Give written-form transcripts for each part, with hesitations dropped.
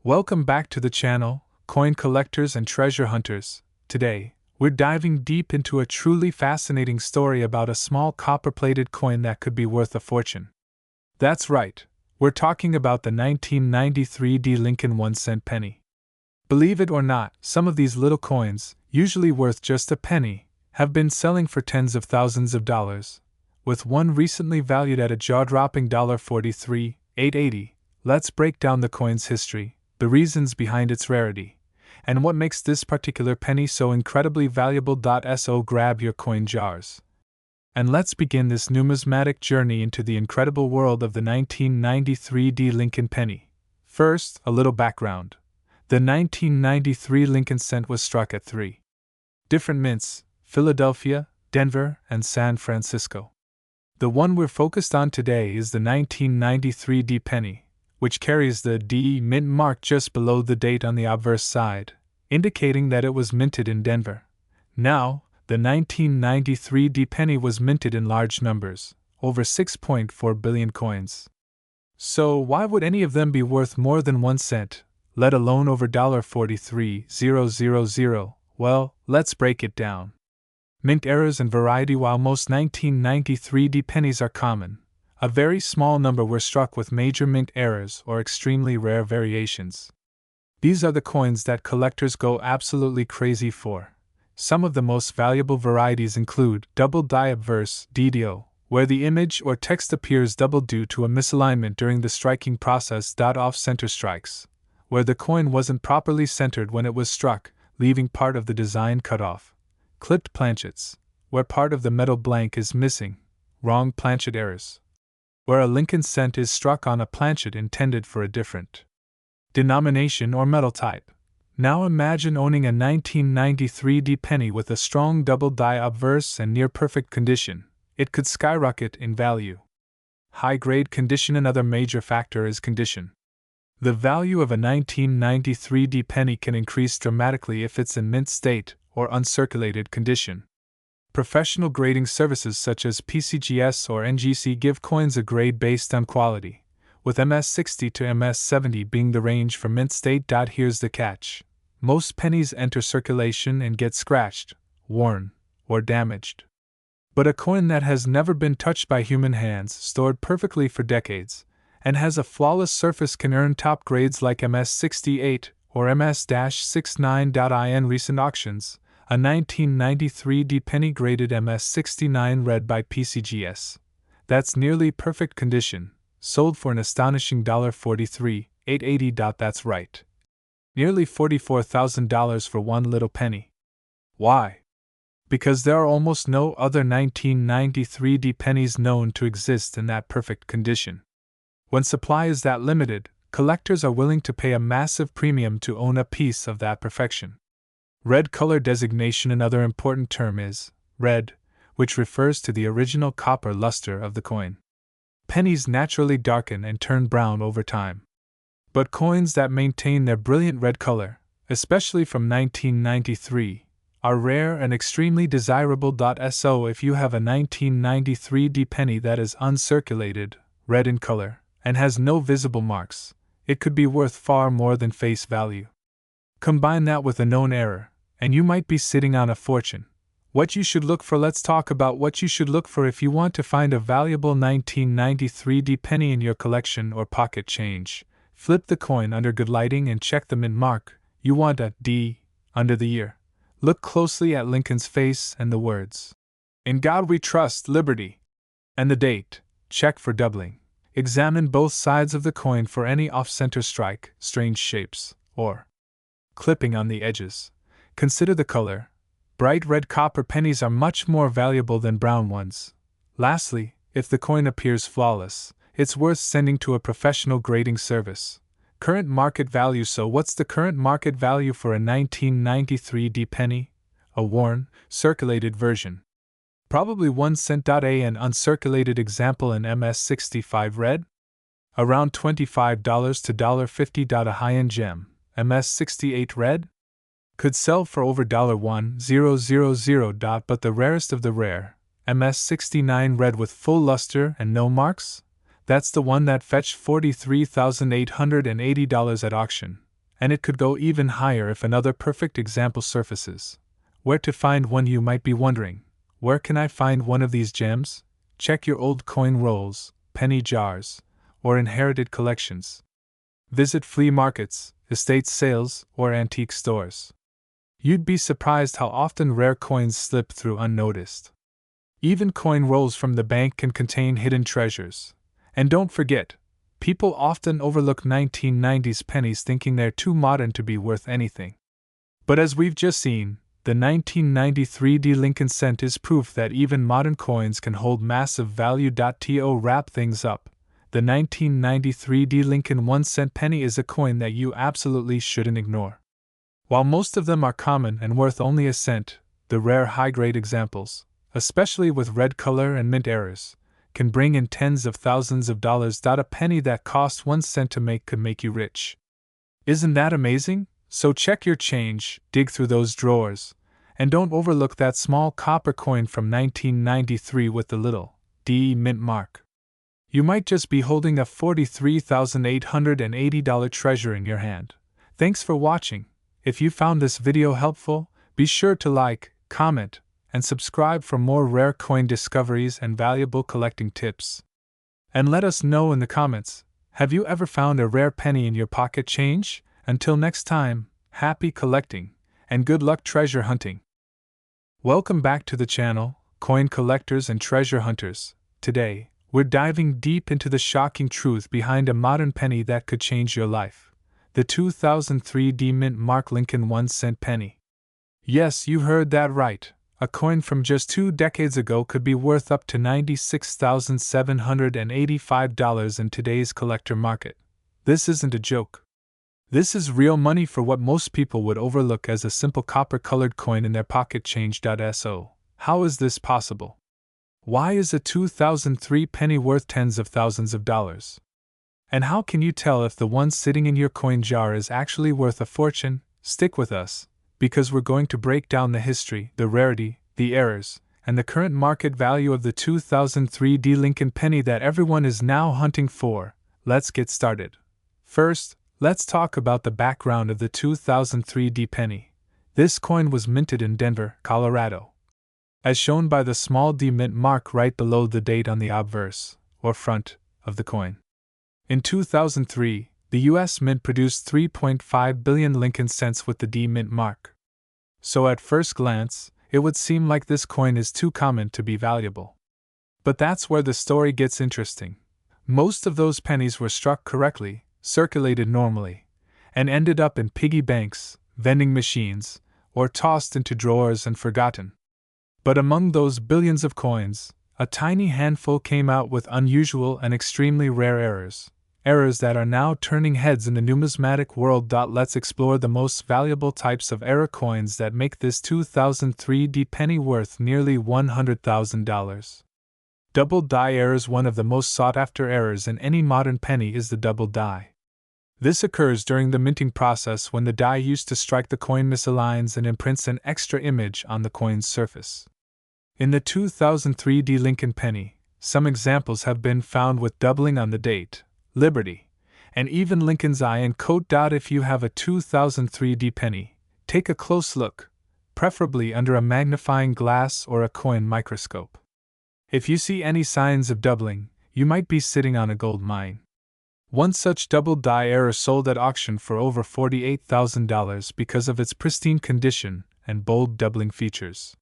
Welcome back to the channel, coin collectors and treasure hunters. Today, we're diving deep into a truly fascinating story about a small copper-plated coin that could be worth a fortune. That's right, we're talking about the 1993 D. Lincoln 1-cent penny. Believe it or not, some of these little coins, usually worth just a penny, have been selling for tens of thousands of dollars, with one recently valued at a jaw-dropping $43,880. Let's break down the coin's history, the reasons behind its rarity, and what makes this particular penny so incredibly valuable. So grab your coin jars. And let's begin this numismatic journey into the incredible world of the 1993 D. Lincoln penny. First, a little background. The 1993 Lincoln cent was struck at three different mints: Philadelphia, Denver, and San Francisco. The one we're focused on today is the 1993 D penny, which carries the D mint mark just below the date on the obverse side, indicating that it was minted in Denver. Now, the 1993 D penny was minted in large numbers, over 6.4 billion coins. So why would any of them be worth more than 1 cent, let alone over $43,000? Well, let's break it down. Mint errors and variety. While most 1993 D pennies are common, a very small number were struck with major mint errors or extremely rare variations. These are the coins that collectors go absolutely crazy for. Some of the most valuable varieties include double die obverse (DDO), where the image or text appears double due to a misalignment during the striking process. Off-center strikes, where the coin wasn't properly centered when it was struck, leaving part of the design cut off. Clipped planchets, where part of the metal blank is missing. Wrong planchet errors, where a Lincoln cent is struck on a planchet intended for a different denomination or metal type. Now imagine owning a 1993 D penny with a strong double die obverse and near perfect condition. It could skyrocket in value. High-grade condition. Another major factor is condition. The value of a 1993 D penny can increase dramatically if it's in mint state or uncirculated condition. Professional grading services such as PCGS or NGC give coins a grade based on quality, with MS60 to MS70 being the range for mint state. Here's the catch: most pennies enter circulation and get scratched, worn, or damaged. But a coin that has never been touched by human hands, stored perfectly for decades, and has a flawless surface can earn top grades like MS68 or MS-69. In recent auctions, a 1993 D penny graded MS69 red by PCGS, that's nearly perfect condition, sold for an astonishing $43,880. That's right, nearly $44,000 for one little penny. Why? Because there are almost no other 1993 D pennies known to exist in that perfect condition. When supply is that limited, collectors are willing to pay a massive premium to own a piece of that perfection. Red color designation. Another important term is red, which refers to the original copper luster of the coin. Pennies naturally darken and turn brown over time, but coins that maintain their brilliant red color, especially from 1993, are rare and extremely desirable. So if you have a 1993 D penny that is uncirculated, red in color, and has no visible marks, it could be worth far more than face value. Combine that with a known error, and you might be sitting on a fortune. What you should look for. Let's talk about what you should look for if you want to find a valuable 1993 D penny in your collection or pocket change. Flip the coin under good lighting and check the mint mark. You want a D under the year. Look closely at Lincoln's face and the words, "In God We Trust, Liberty," and the date. Check for doubling. Examine both sides of the coin for any off-center strike, strange shapes, or clipping on the edges. Consider the color. Bright red copper pennies are much more valuable than brown ones. Lastly, if the coin appears flawless, it's worth sending to a professional grading service. Current market value. So what's the current market value for a 1993 D penny? A worn, circulated version. Probably 1 cent. An uncirculated example in MS65 red? Around $25 to $50. A high-end gem, MS68 red? Could sell for over $1,000. But the rarest of the rare, MS69 red with full luster and no marks? That's the one that fetched $43,880 at auction. and it could go even higher if another perfect example surfaces. Where to find one, you might be wondering. Where can I find one of these gems? Check your old coin rolls, penny jars, or inherited collections. Visit flea markets, estate sales, or antique stores. You'd be surprised how often rare coins slip through unnoticed. Even coin rolls from the bank can contain hidden treasures. And don't forget, people often overlook 1990s pennies thinking they're too modern to be worth anything. But as we've just seen, the 1993 D Lincoln cent is proof that even modern coins can hold massive value. To wrap things up, the 1993 D Lincoln 1-cent penny is a coin that you absolutely shouldn't ignore. While most of them are common and worth only a cent, the rare high-grade examples, especially with red color and mint errors, can bring in tens of thousands of dollars. A penny that cost 1 cent to make could make you rich. Isn't that amazing? So check your change, dig through those drawers, and don't overlook that small copper coin from 1993 with the little D mint mark. You might just be holding a $43,880 treasure in your hand. Thanks for watching. If you found this video helpful, be sure to like, comment, and subscribe for more rare coin discoveries and valuable collecting tips. And let us know in the comments, have you ever found a rare penny in your pocket change? Until next time, happy collecting, and good luck treasure hunting. Welcome back to the channel, coin collectors and treasure hunters. Today, we're diving deep into the shocking truth behind a modern penny that could change your life. The 2003 D Mint Mark Lincoln 1-cent penny. Yes, you heard that right. A coin from just 2 decades ago could be worth up to $96,785 in today's collector market. This isn't a joke. This is real money for what most people would overlook as a simple copper-colored coin in their pocket change. So, how is this possible? Why is a 2003 penny worth tens of thousands of dollars? And how can you tell if the one sitting in your coin jar is actually worth a fortune? Stick with us, because we're going to break down the history, the rarity, the errors, and the current market value of the 2003 D Lincoln penny that everyone is now hunting for. Let's get started. First, let's talk about the background of the 2003 D penny. This coin was minted in Denver, Colorado. As shown by the small D mint mark right below the date on the obverse, or front, of the coin. In 2003, the U.S. Mint produced 3.5 billion Lincoln cents with the D mint mark. So at first glance, it would seem like this coin is too common to be valuable. But that's where the story gets interesting. Most of those pennies were struck correctly, circulated normally, and ended up in piggy banks, vending machines, or tossed into drawers and forgotten. But among those billions of coins, a tiny handful came out with unusual and extremely rare errors that are now turning heads in the numismatic world. Let's explore the most valuable types of error coins that make this 2003 D penny worth nearly $100,000. Double die errors. One of the most sought-after errors in any modern penny is the double die. This occurs during the minting process when the die used to strike the coin misaligns and imprints an extra image on the coin's surface. In the 2003 D Lincoln penny, some examples have been found with doubling on the date, Liberty, and even Lincoln's eye and coat. If you have a 2003 D penny, take a close look, preferably under a magnifying glass or a coin microscope. If you see any signs of doubling, you might be sitting on a gold mine. One such double die error sold at auction for over $48,000 because of its pristine condition and bold doubling features.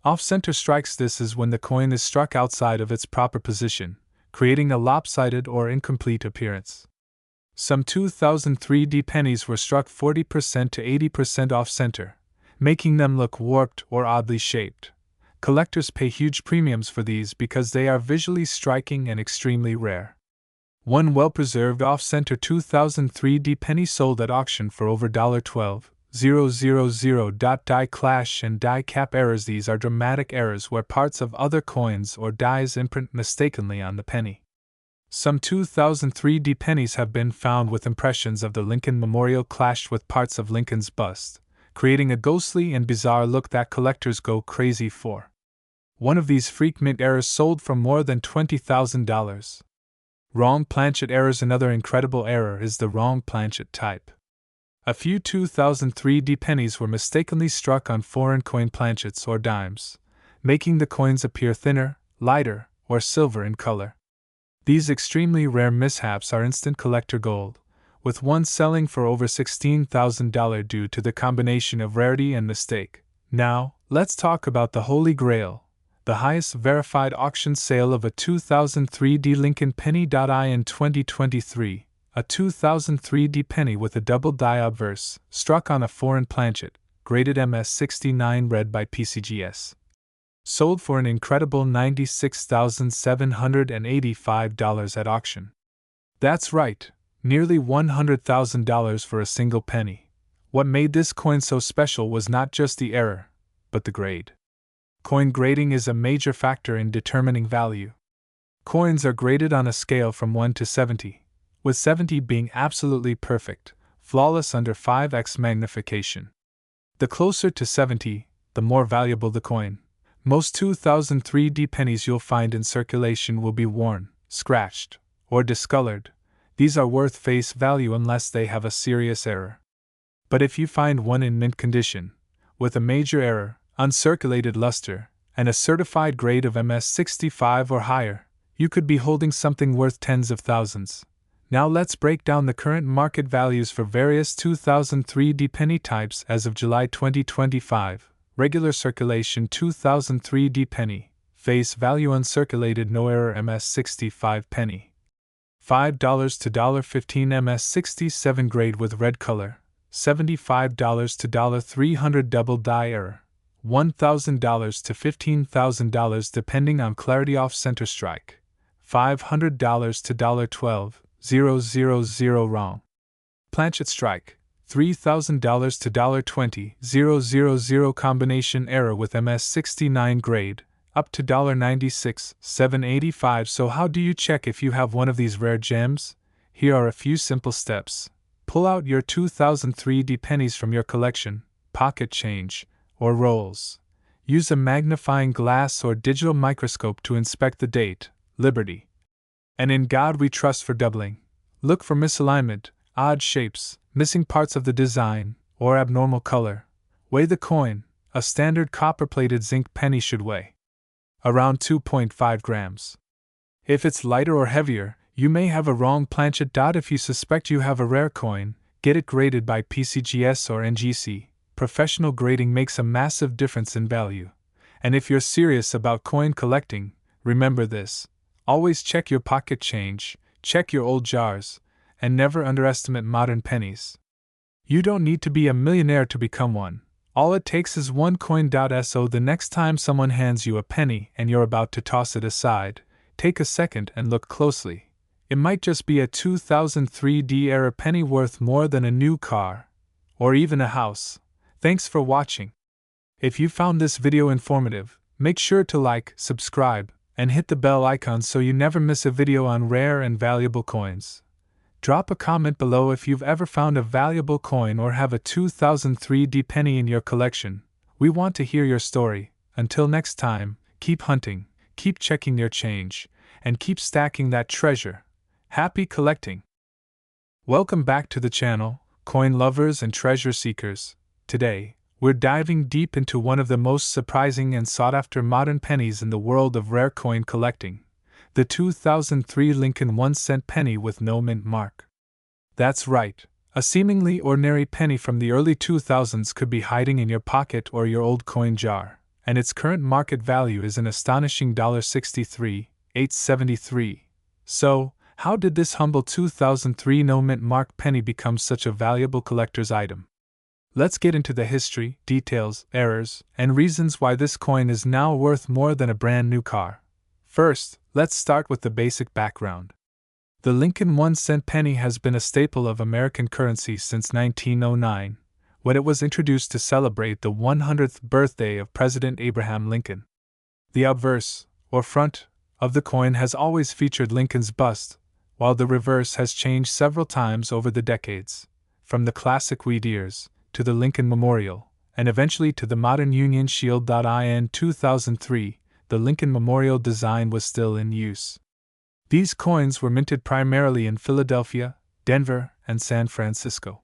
Off-center strikes. This is when the coin is struck outside of its proper position, creating a lopsided or incomplete appearance. Some 2003 D pennies were struck 40% to 80% off-center, making them look warped or oddly shaped. Collectors pay huge premiums for these because they are visually striking and extremely rare. One well-preserved off-center 2003 D penny sold at auction for over $12,000. Die clash and die cap errors. These are dramatic errors where parts of other coins or dies imprint mistakenly on the penny. Some 2003 D pennies have been found with impressions of the Lincoln Memorial clashed with parts of Lincoln's bust, creating a ghostly and bizarre look that collectors go crazy for. One of these freak mint errors sold for more than $20,000. Wrong planchet errors. Another incredible error is the wrong planchet type. A few 2003 pennies were mistakenly struck on foreign coin planchets or dimes, making the coins appear thinner, lighter, or silver in color. These extremely rare mishaps are instant collector gold, with one selling for over $16,000 due to the combination of rarity and mistake. Now, let's talk about the Holy Grail, the highest verified auction sale of a 2003 Lincoln penny. In 2023, a 2003 penny with a double die obverse, struck on a foreign planchet, graded MS69 read by PCGS, sold for an incredible $96,785 at auction. That's right, nearly $100,000 for a single penny. What made this coin so special was not just the error, but the grade. Coin grading is a major factor in determining value. Coins are graded on a scale from 1 to 70, with 70 being absolutely perfect, flawless under 5x magnification. The closer to 70, the more valuable the coin. Most 2003 pennies you'll find in circulation will be worn, scratched, or discolored. These are worth face value unless they have a serious error. But if you find one in mint condition, with a major error, uncirculated luster, and a certified grade of MS65 or higher, you could be holding something worth tens of thousands. Now let's break down the current market values for various 2003 penny types as of July 2025. Regular circulation 2003 penny, face value uncirculated no error MS65 penny. $5 to $15 MS67 grade with red color, $75 to $300 double die error, $1,000 to $15,000 depending on clarity off center strike, $500 to $12,000 wrong. Planchet strike, $3,000 to $20,000 combination error with MS69 grade, up to $96,785. So how do you check if you have one of these rare gems? Here are a few simple steps. Pull out your 2003 pennies from your collection, pocket change, or rolls. Use a magnifying glass or digital microscope to inspect the date, Liberty. And in God we trust for doubling. Look for misalignment, odd shapes, missing parts of the design, or abnormal color. Weigh the coin. A standard copper-plated zinc penny should weigh around 2.5 grams. If it's lighter or heavier, you may have a wrong planchet. If you suspect you have a rare coin, get it graded by PCGS or NGC. Professional grading makes a massive difference in value. And if you're serious about coin collecting, remember this. Always check your pocket change, check your old jars, and never underestimate modern pennies. You don't need to be a millionaire to become one. All it takes is one coin. So the next time someone hands you a penny and you're about to toss it aside, take a second and look closely. It might just be a 2003 era penny worth more than a new car, or even a house. Thanks for watching. If you found this video informative, make sure to like, subscribe, and hit the bell icon so you never miss a video on rare and valuable coins. Drop a comment below if you've ever found a valuable coin or have a 2003 penny in your collection. We want to hear your story. Until next time, keep hunting, keep checking your change, and keep stacking that treasure. Happy collecting! Welcome back to the channel, coin lovers and treasure seekers. Today, we're diving deep into one of the most surprising and sought-after modern pennies in the world of rare coin collecting, the 2003 Lincoln 1-cent penny with no mint mark. That's right, a seemingly ordinary penny from the early 2000s could be hiding in your pocket or your old coin jar, and its current market value is an astonishing $63,873. So, how did this humble 2003 no mint mark penny become such a valuable collector's item? Let's get into the history, details, errors, and reasons why this coin is now worth more than a brand new car. First, let's start with the basic background. The Lincoln 1-cent penny has been a staple of American currency since 1909, when it was introduced to celebrate the 100th birthday of President Abraham Lincoln. The obverse, or front, of the coin has always featured Lincoln's bust, while the reverse has changed several times over the decades, from the classic wheat ears to the Lincoln Memorial, and eventually to the modern Union Shield. In 2003, the Lincoln Memorial design was still in use. These coins were minted primarily in Philadelphia, Denver, and San Francisco.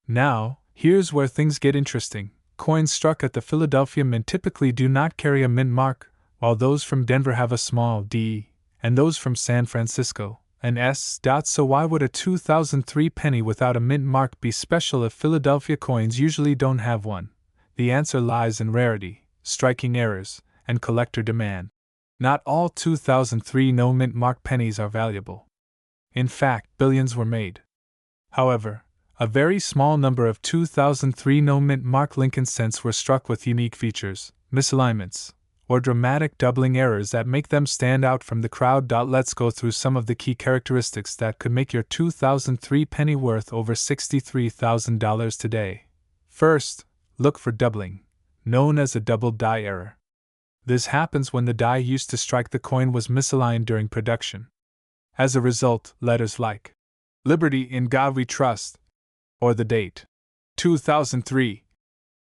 Now, here's where things get interesting. Coins struck at the Philadelphia Mint typically do not carry a mint mark, while those from Denver have a small D, and those from San Francisco an S. So why would a 2003 penny without a mint mark be special if Philadelphia coins usually don't have one? The answer lies in rarity, striking errors, and collector demand. Not all 2003 no mint mark pennies are valuable. In fact, billions were made. However, a very small number of 2003 no mint mark Lincoln cents were struck with unique features, misalignments, or dramatic doubling errors that make them stand out from the crowd. Let's go through some of the key characteristics that could make your 2003 penny worth over $63,000 today. First, look for doubling, known as a double die error. This happens when the die used to strike the coin was misaligned during production. As a result, letters like "Liberty in God We Trust" or the date 2003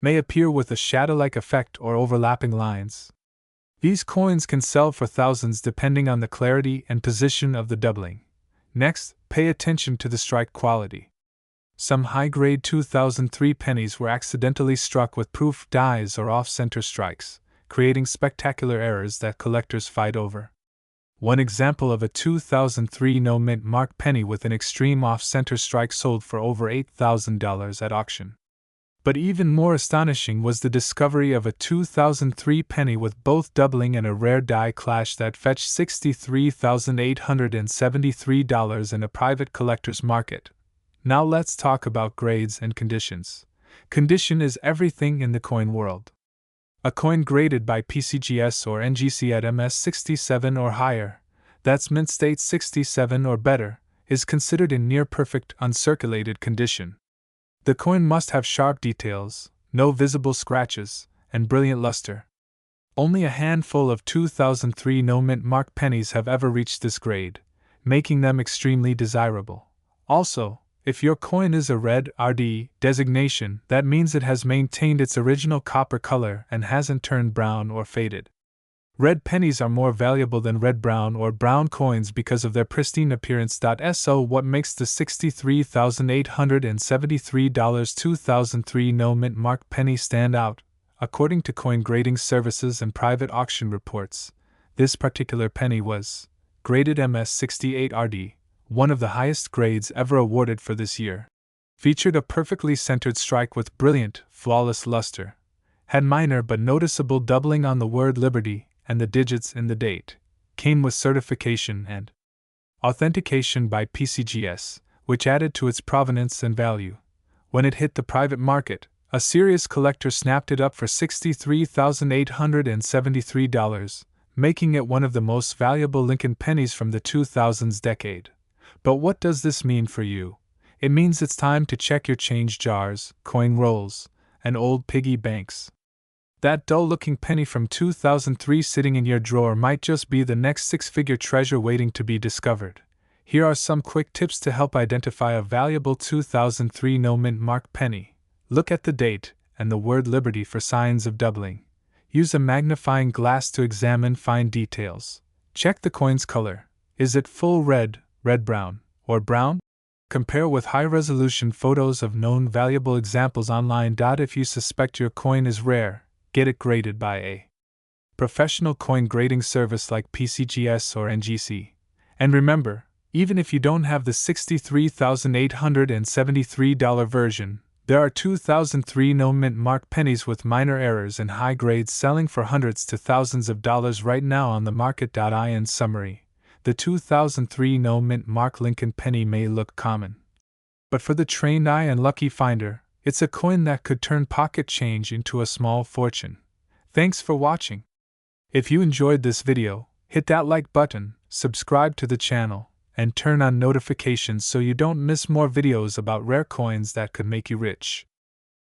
may appear with a shadow-like effect or overlapping lines. These coins can sell for thousands depending on the clarity and position of the doubling. Next, pay attention to the strike quality. Some high-grade 2003 pennies were accidentally struck with proof dies or off-center strikes, creating spectacular errors that collectors fight over. One example of a 2003 no mint mark penny with an extreme off-center strike sold for over $8,000 at auction. But even more astonishing was the discovery of a 2003 penny with both doubling and a rare die clash that fetched $63,873 in a private collector's market. Now let's talk about grades and conditions. Condition is everything in the coin world. A coin graded by PCGS or NGC at MS 67 or higher, that's mint state 67 or better, is considered in near-perfect uncirculated condition. The coin must have sharp details, no visible scratches, and brilliant luster. Only a handful of 2003 no mint mark pennies have ever reached this grade, making them extremely desirable. Also, if your coin is a red RD designation, that means it has maintained its original copper color and hasn't turned brown or faded. Red pennies are more valuable than red-brown or brown coins because of their pristine appearance. So what makes the $63,873 2003 no mint mark penny stand out? According to coin grading services and private auction reports, this particular penny was graded MS 68 RD, one of the highest grades ever awarded for this year. Featured a perfectly centered strike with brilliant, flawless luster. Had minor but noticeable doubling on the word Liberty and the digits in the date. Came with certification and authentication by PCGS, which added to its provenance and value. When it hit the private market, a serious collector snapped it up for $63,873, making it one of the most valuable Lincoln pennies from the 2000s decade. But what does this mean for you? It means it's time to check your change jars, coin rolls, and old piggy banks. That dull-looking penny from 2003 sitting in your drawer might just be the next six-figure treasure waiting to be discovered. Here are some quick tips to help identify a valuable 2003 no mint mark penny. Look at the date and the word Liberty for signs of doubling. Use a magnifying glass to examine fine details. Check the coin's color. Is it full red, red-brown, or brown? Compare with high-resolution photos of known valuable examples online. If you suspect your coin is rare, get it graded by a professional coin grading service like PCGS or NGC. And remember, even if you don't have the $63,873 version, there are 2003 no mint mark pennies with minor errors and high grades selling for hundreds to thousands of dollars right now on the market. In summary, the 2003 no mint mark Lincoln penny may look common, but for the trained eye and lucky finder, it's a coin that could turn pocket change into a small fortune. Thanks for watching. If you enjoyed this video, hit that like button, subscribe to the channel, and turn on notifications so you don't miss more videos about rare coins that could make you rich.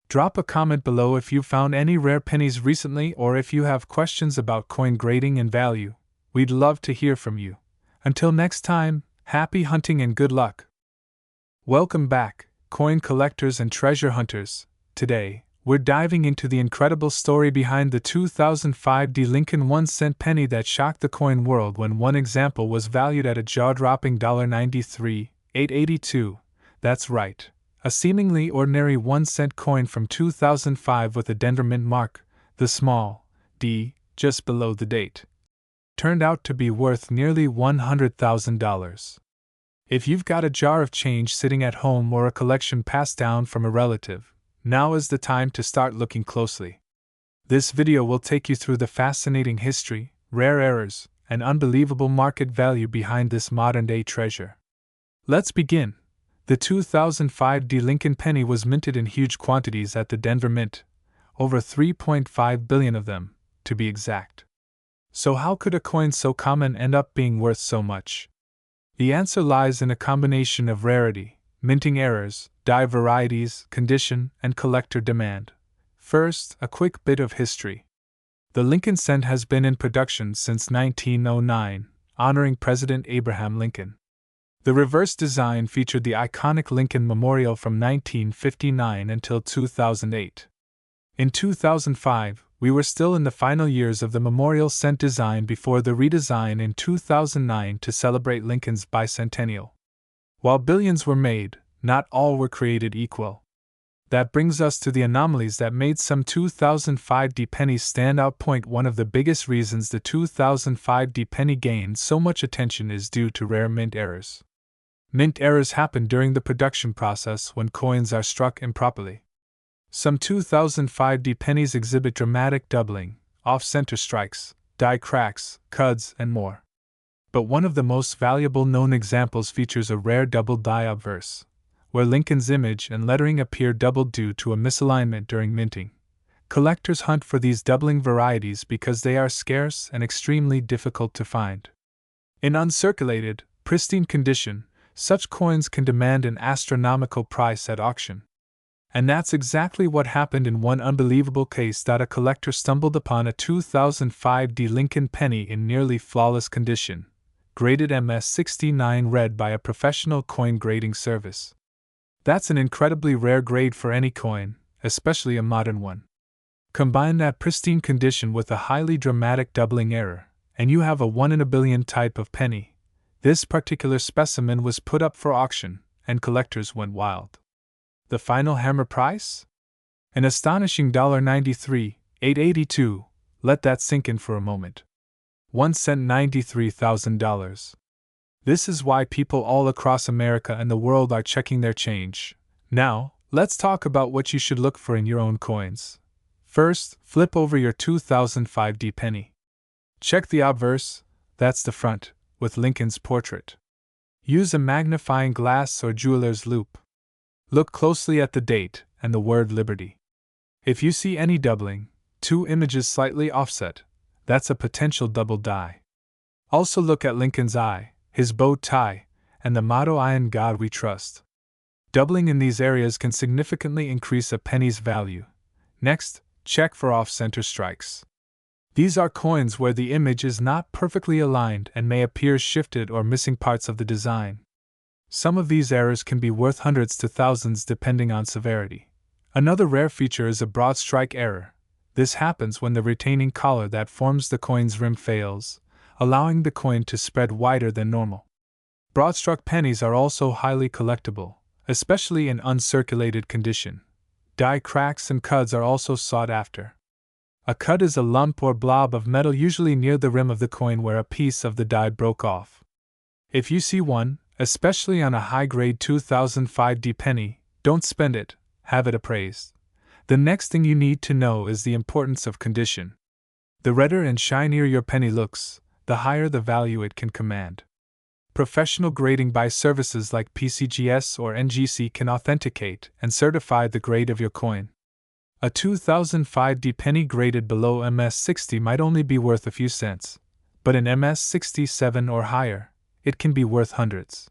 Drop a comment below if you found any rare pennies recently or if you have questions about coin grading and value. We'd love to hear from you. Until next time, happy hunting and good luck. Welcome back, coin collectors and treasure hunters. Today, we're diving into the incredible story behind the 2005 Lincoln 1-cent penny that shocked the coin world when one example was valued at a jaw-dropping $93,882. That's right, a seemingly ordinary 1-cent coin from 2005 with a Denver Mint mark, the small d, just below the date, turned out to be worth nearly $100,000. If you've got a jar of change sitting at home or a collection passed down from a relative, now is the time to start looking closely. This video will take you through the fascinating history, rare errors, and unbelievable market value behind this modern-day treasure. Let's begin. The 2005 D. Lincoln penny was minted in huge quantities at the Denver Mint, over 3.5 billion of them, to be exact. So how could a coin so common end up being worth so much? The answer lies in a combination of rarity, minting errors, die varieties, condition, and collector demand. First, a quick bit of history. The Lincoln cent has been in production since 1909, honoring President Abraham Lincoln. The reverse design featured the iconic Lincoln Memorial from 1959 until 2008. In 2005, we were still in the final years of the Memorial cent design before the redesign in 2009 to celebrate Lincoln's bicentennial. While billions were made, not all were created equal. That brings us to the anomalies that made some 2005 D pennies stand out. One of the biggest reasons the 2005 D penny gained so much attention is due to rare mint errors. Mint errors happen during the production process when coins are struck improperly. Some 2005 D pennies exhibit dramatic doubling, off-center strikes, die cracks, cuds, and more. But one of the most valuable known examples features a rare double die obverse, where Lincoln's image and lettering appear doubled due to a misalignment during minting. Collectors hunt for these doubling varieties because they are scarce and extremely difficult to find. In uncirculated, pristine condition, such coins can demand an astronomical price at auction. And that's exactly what happened in one unbelievable case that a collector stumbled upon a 2005 D Lincoln penny in nearly flawless condition, graded MS69 red by a professional coin grading service. That's an incredibly rare grade for any coin, especially a modern one. Combine that pristine condition with a highly dramatic doubling error, and you have a 1 in a billion type of penny. This particular specimen was put up for auction, and collectors went wild. The final hammer price? An astonishing $93,882. Let that sink in for a moment. 1 cent, $93,000. This is why people all across America and the world are checking their change. Now, let's talk about what you should look for in your own coins. First, flip over your 2005 D penny. Check the obverse, that's the front, with Lincoln's portrait. Use a magnifying glass or jeweler's loupe. Look closely at the date and the word Liberty. If you see any doubling, two images slightly offset, that's a potential double die. Also look at Lincoln's eye, his bow tie, and the motto "I in God we trust." Doubling in these areas can significantly increase a penny's value. Next, check for off-center strikes. These are coins where the image is not perfectly aligned and may appear shifted or missing parts of the design. Some of these errors can be worth hundreds to thousands depending on severity. Another rare feature is a broad strike error. This happens when the retaining collar that forms the coin's rim fails, allowing the coin to spread wider than normal. Broad-struck pennies are also highly collectible, especially in uncirculated condition. Die cracks and cuds are also sought after. A cud is a lump or blob of metal usually near the rim of the coin where a piece of the die broke off. If you see one, especially on a high-grade 2005 D penny, don't spend it, have it appraised. The next thing you need to know is the importance of condition. The redder and shinier your penny looks, the higher the value it can command. Professional grading by services like PCGS or NGC can authenticate and certify the grade of your coin. A 2005 D penny graded below MS60 might only be worth a few cents, but in MS67 or higher, it can be worth hundreds.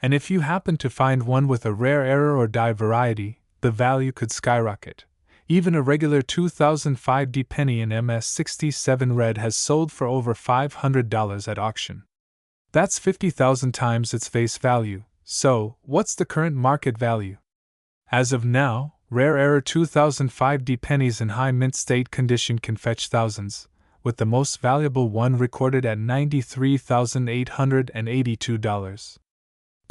And if you happen to find one with a rare error or die variety, the value could skyrocket. Even a regular 2005 D penny in MS67 red has sold for over $500 at auction. That's 50,000 times its face value. So, what's the current market value? As of now, rare error 2005 D pennies in high mint state condition can fetch thousands, with the most valuable one recorded at $93,882.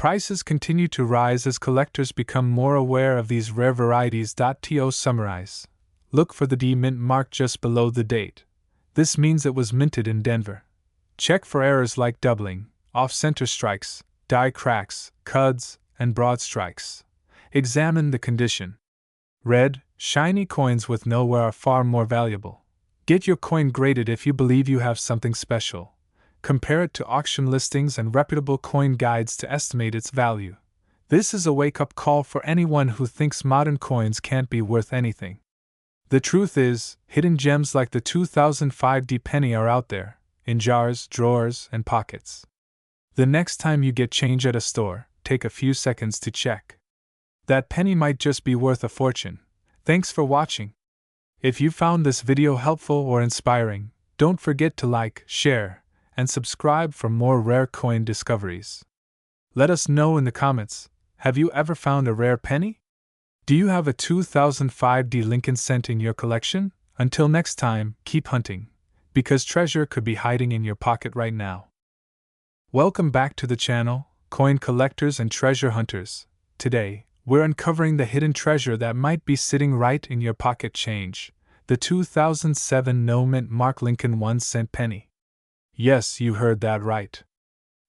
Prices continue to rise as collectors become more aware of these rare varieties. To summarize, look for the D mint mark just below the date. This means it was minted in Denver. Check for errors like doubling, off-center strikes, die cracks, cuds, and broad strikes. Examine the condition. Red, shiny coins with no wear are far more valuable. Get your coin graded if you believe you have something special. Compare it to auction listings and reputable coin guides to estimate its value. This is a wake-up call for anyone who thinks modern coins can't be worth anything. The truth is, hidden gems like the 2005 D penny are out there, in jars, drawers, and pockets. The next time you get change at a store, take a few seconds to check. That penny might just be worth a fortune. Thanks for watching. If you found this video helpful or inspiring, don't forget to like, share, and subscribe for more rare coin discoveries. Let us know in the comments, have you ever found a rare penny? Do you have a 2005 D Lincoln cent in your collection? Until next time, keep hunting, because treasure could be hiding in your pocket right now. Welcome back to the channel, coin collectors and treasure hunters. Today, we're uncovering the hidden treasure that might be sitting right in your pocket. Change, the 2007 no mint mark Lincoln 1-cent penny. Yes, you heard that right.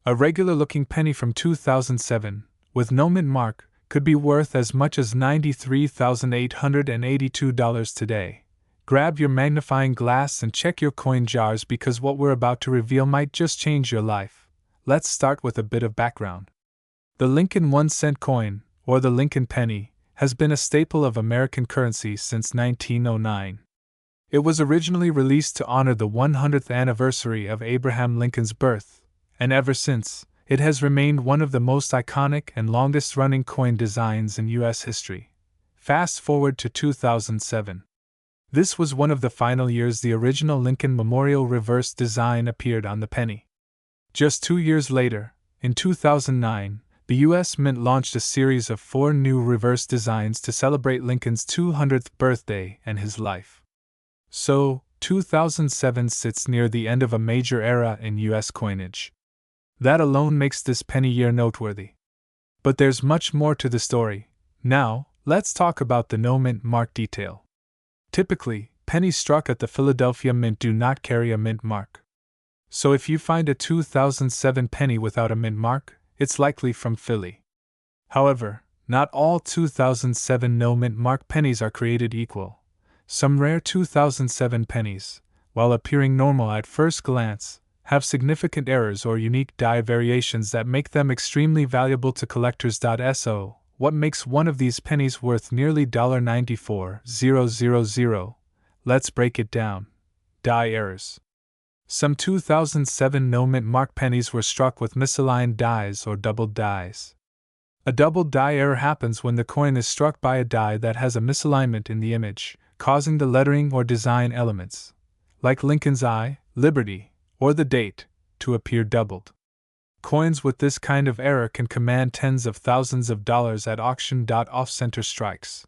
A regular-looking penny from 2007, with no mint mark, could be worth as much as $93,882 today. Grab your magnifying glass and check your coin jars, because what we're about to reveal might just change your life. Let's start with a bit of background. The Lincoln 1-cent coin, or the Lincoln penny, has been a staple of American currency since 1909. It was originally released to honor the 100th anniversary of Abraham Lincoln's birth, and ever since, it has remained one of the most iconic and longest-running coin designs in U.S. history. Fast forward to 2007. This was one of the final years the original Lincoln Memorial reverse design appeared on the penny. Just 2 years later, in 2009, the U.S. Mint launched a series of 4 new reverse designs to celebrate Lincoln's 200th birthday and his life. So, 2007 sits near the end of a major era in U.S. coinage. That alone makes this penny year noteworthy. But there's much more to the story. Now, let's talk about the no mint mark detail. Typically, pennies struck at the Philadelphia Mint do not carry a mint mark. So if you find a 2007 penny without a mint mark, it's likely from Philly. However, not all 2007 no mint mark pennies are created equal. Some rare 2007 pennies, while appearing normal at first glance, have significant errors or unique die variations that make them extremely valuable to collectors. So, what makes one of these pennies worth nearly $94,000? Let's break it down. Die errors. Some 2007 no mint mark pennies were struck with misaligned dies or doubled dies. A doubled die error happens when the coin is struck by a die that has a misalignment in the image, causing the lettering or design elements, like Lincoln's I, Liberty, or the date, to appear doubled. Coins with this kind of error can command tens of thousands of dollars at auction. Off-center strikes.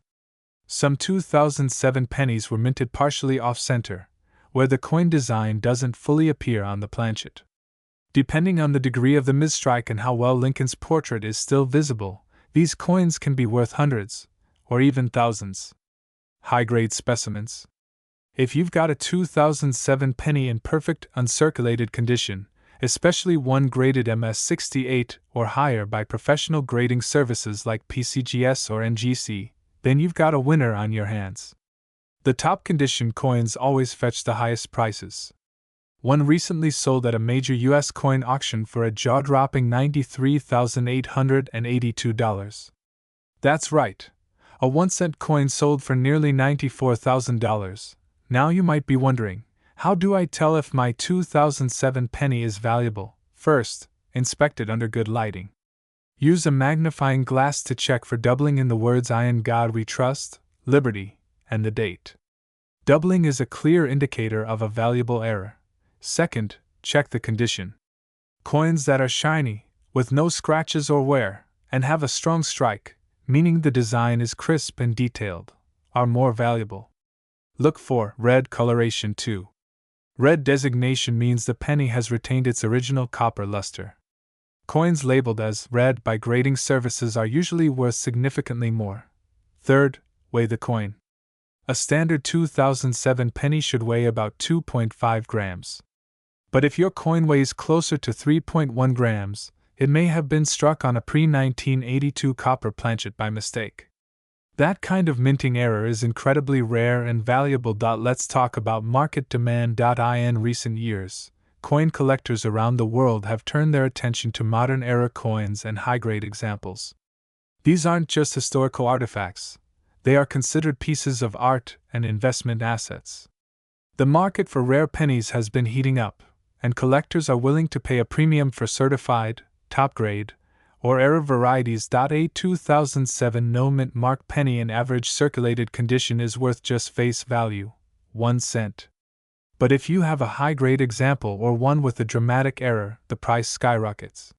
Some 2007 pennies were minted partially off-center, where the coin design doesn't fully appear on the planchet. Depending on the degree of the misstrike and how well Lincoln's portrait is still visible, these coins can be worth hundreds, or even thousands. High-grade specimens. If you've got a 2007 penny in perfect uncirculated condition, especially one graded MS68 or higher by professional grading services like PCGS or NGC, then you've got a winner on your hands. The top condition coins always fetch the highest prices. One recently sold at a major U.S. coin auction for a jaw-dropping $93,882. That's right. A 1-cent coin sold for nearly $94,000. Now you might be wondering, how do I tell if my 2007 penny is valuable? First, inspect it under good lighting. Use a magnifying glass to check for doubling in the words "I in God we trust," "Liberty," and the date. Doubling is a clear indicator of a valuable error. Second, check the condition. Coins that are shiny, with no scratches or wear, and have a strong strike, meaning the design is crisp and detailed, are more valuable. Look for red coloration too. Red designation means the penny has retained its original copper luster. Coins labeled as red by grading services are usually worth significantly more. Third, weigh the coin. A standard 2007 penny should weigh about 2.5 grams. But if your coin weighs closer to 3.1 grams, it may have been struck on a pre-1982 copper planchet by mistake. That kind of minting error is incredibly rare and valuable. Let's talk about market demand. In recent years, coin collectors around the world have turned their attention to modern era coins and high-grade examples. These aren't just historical artifacts, they are considered pieces of art and investment assets. The market for rare pennies has been heating up, and collectors are willing to pay a premium for certified, top-grade, or era varieties. A 2007 no-mint mark penny in average circulated condition is worth just face value, 1 cent. But if you have a high-grade example or one with a dramatic error, the price skyrockets.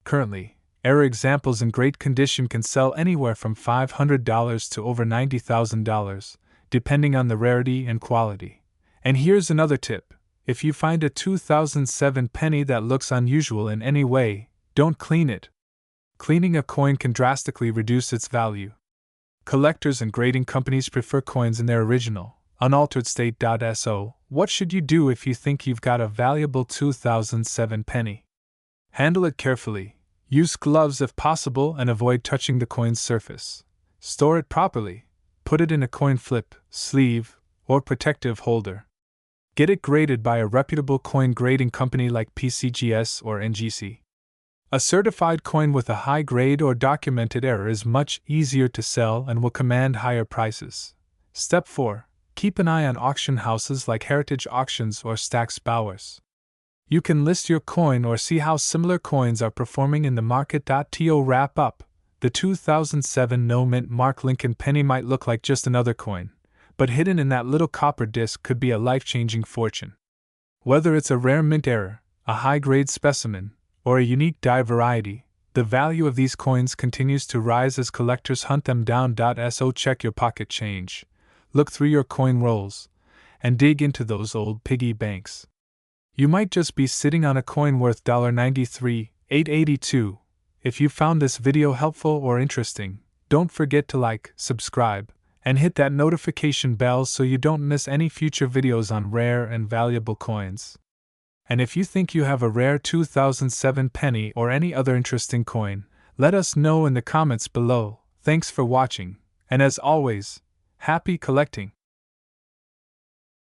Currently, error examples in great condition can sell anywhere from $500 to over $90,000, depending on the rarity and quality. And here's another tip: if you find a 2007 penny that looks unusual in any way, don't clean it. Cleaning a coin can drastically reduce its value. Collectors and grading companies prefer coins in their original, unaltered state. So, what should you do if you think you've got a valuable 2007 penny? Handle it carefully. Use gloves if possible and avoid touching the coin's surface. Store it properly. Put it in a coin flip, sleeve, or protective holder. Get it graded by a reputable coin grading company like PCGS or NGC. A certified coin with a high grade or documented error is much easier to sell and will command higher prices. Step 4. Keep an eye on auction houses like Heritage Auctions or Stack's Bowers. You can list your coin or see how similar coins are performing in the market. To wrap up, the 2007 no-mint mark Lincoln penny might look like just another coin, but hidden in that little copper disc could be a life-changing fortune. Whether it's a rare mint error, a high-grade specimen, or a unique die variety, the value of these coins continues to rise as collectors hunt them down. So check your pocket change, look through your coin rolls, and dig into those old piggy banks. You might just be sitting on a coin worth $93,882. If you found this video helpful or interesting, don't forget to like, subscribe, and hit that notification bell so you don't miss any future videos on rare and valuable coins. And if you think you have a rare 2007 penny or any other interesting coin, let us know in the comments below. Thanks for watching, and as always, happy collecting!